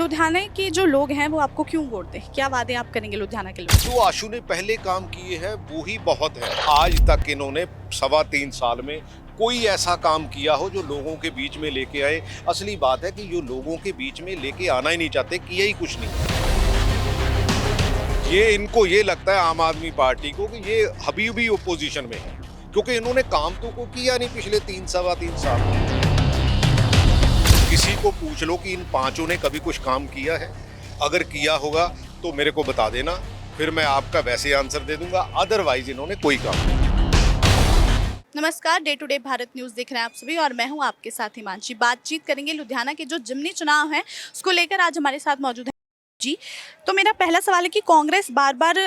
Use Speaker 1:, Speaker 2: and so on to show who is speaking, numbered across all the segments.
Speaker 1: लुधियाना के जो लोग हैं वो आपको क्यों वोट दें? क्या वादे आप करेंगे लुधियाना के लोग?
Speaker 2: जो आशु ने पहले काम किए हैं वो ही बहुत है। आज तक इन्होंने 3.25 साल में कोई ऐसा काम किया हो जो लोगों के बीच में लेके आए। असली बात है कि जो लोगों के बीच में लेके आना ही नहीं चाहते, किया ही कुछ नहीं। ये इनको ये लगता है आम आदमी पार्टी को कि ये अभी भी ओपोजिशन में है, क्योंकि इन्होंने काम तो को किया नहीं पिछले 3 साल में। किसी को पूछ लो कि इन पांचों ने कभी कुछ काम किया है, अगर किया होगा तो मेरे को बता देना, फिर मैं आपका वैसे आंसर दे दूंगा। अदरवाइज इन्होंने कोई काम नहीं।
Speaker 1: नमस्कार, day to day Bharat news देख रहे हैं आप सभी और मैं हूं आपके साथ हिमांशी। बातचीत करेंगे लुधियाना के जो जिमनी चुनाव हैं उसको लेकर। आज हमारे साथ मौजूद है जी। तो मेरा पहला सवाल है कि कांग्रेस बार बार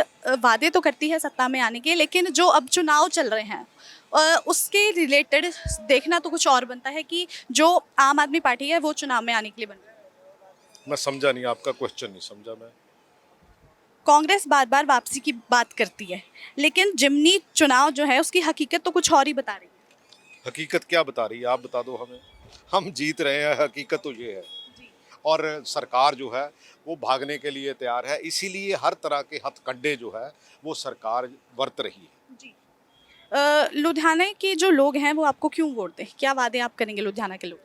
Speaker 1: वादे तो करती है सत्ता में आने के, लेकिन जो अब चुनाव चल रहे हैं उसके रिलेटेड देखना तो कुछ और बनता है कि जो आम आदमी पार्टी है वो चुनाव में आने के लिए बन रही है।
Speaker 2: मैं समझा नहीं, आपका क्वेश्चन नहीं समझा मैं।
Speaker 1: कांग्रेस बार बार वापसी की बात करती है, लेकिन जिमनी चुनाव जो है उसकी हकीकत तो कुछ और ही बता रही है।
Speaker 2: हकीकत क्या बता रही है, आप बता दो हमें। हम जीत रहे हैं, हकीकत तो ये है। और सरकार जो है वो भागने के लिए तैयार है, इसीलिए हर तरह के हथकंडे जो है वो सरकार बरत रही है।
Speaker 1: जी। लुधियाना के जो लोग हैं वो आपको क्यों वोट दें? क्या वादे आप करेंगे लुधियाना के लोग?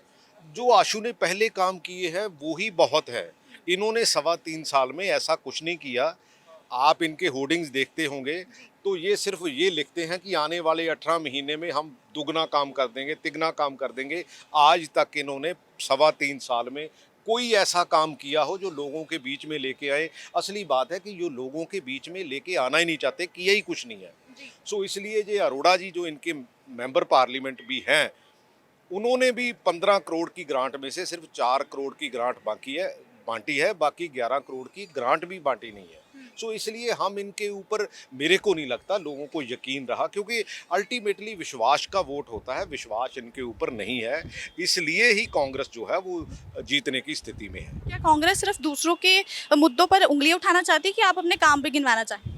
Speaker 2: जो आशु ने पहले काम किए हैं वो ही बहुत है। इन्होंने 3.25 साल में ऐसा कुछ नहीं किया। आप इनके होर्डिंग्स देखते होंगे तो ये सिर्फ ये लिखते हैं कि आने वाले 18 महीने में हम दुगना काम कर देंगे, तिगना काम कर देंगे। आज तक इन्होंने 3.25 साल में कोई ऐसा काम किया हो जो लोगों के बीच में लेके आए। असली बात है कि जो लोगों के बीच में लेके आना ही नहीं चाहते, किया ही कुछ नहीं है। सो इसलिए ये अरोड़ा जी जो इनके मेंबर पार्लियामेंट भी हैं, उन्होंने भी 15 करोड़ की ग्रांट में से सिर्फ 4 करोड़ की ग्रांट बांटी है, बाकी 11 करोड़ की ग्रांट भी बांटी नहीं है। सो इसलिए हम इनके ऊपर, मेरे को नहीं लगता लोगों को यकीन रहा, क्योंकि अल्टीमेटली विश्वास का वोट होता है। विश्वास इनके ऊपर नहीं है, इसलिए ही कांग्रेस जो है वो जीतने की स्थिति में है।
Speaker 1: क्या कांग्रेस सिर्फ दूसरों के मुद्दों पर उंगली उठाना चाहती है कि आप अपने काम पे गिनवाना चाहें?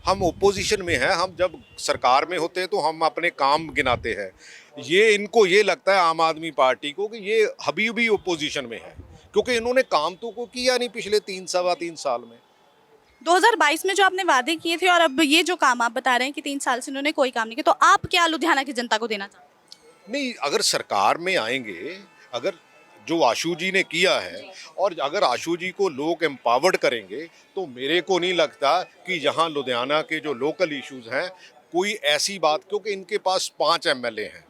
Speaker 2: हम ओपोजिशन में हैं, हम जब सरकार में होते हैं तो हम अपने काम गिनाते हैं। ये इनको ये लगता है आम आदमी पार्टी को कि ये अभी भी ओपोजिशन में है, क्योंकि इन्होंने काम तो को किया नहीं पिछले 3 साल में।
Speaker 1: 2022 में जो आपने वादे किए थे और अब ये जो काम आप बता रहे हैं कि 3 साल से उन्होंने कोई काम नहीं किया, तो आप क्या लुधियाना की जनता को देना चाहते हैं?
Speaker 2: नहीं, अगर सरकार में आएंगे, अगर जो आशु जी ने किया है और अगर आशु जी को लोग एम्पावर्ड करेंगे, तो मेरे को नहीं लगता कि यहाँ लुधियाना के जो लोकल इश्यूज हैं कोई ऐसी बात, क्योंकि इनके पास 5 एमएलए हैं।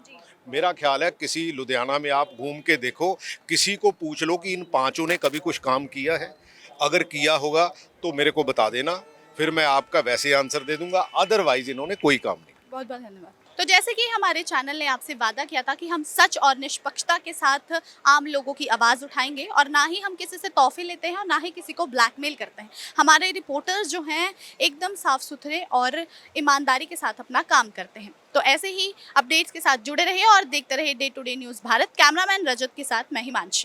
Speaker 2: मेरा ख्याल है किसी लुधियाना में आप घूम के देखो, किसी को पूछ लो कि इन पांचों ने कभी कुछ काम किया है, अगर किया होगा तो मेरे को बता देना, फिर मैं आपका वैसे आंसर दे दूंगा। अदरवाइज इन्होंने कोई काम नहीं।
Speaker 1: बहुत बहुत धन्यवाद। तो जैसे कि हमारे चैनल ने आपसे वादा किया था कि हम सच और निष्पक्षता के साथ आम लोगों की आवाज़ उठाएंगे और ना ही हम किसी से तोहफे लेते हैं और ना ही किसी को ब्लैकमेल करते हैं। हमारे रिपोर्टर्स जो हैं एकदम साफ सुथरे और ईमानदारी के साथ अपना काम करते हैं। तो ऐसे ही अपडेट्स के साथ जुड़े रहिए और देखते रहिए day to day news Bharat. Cameraman Rajat के साथ मैं हिमांशी।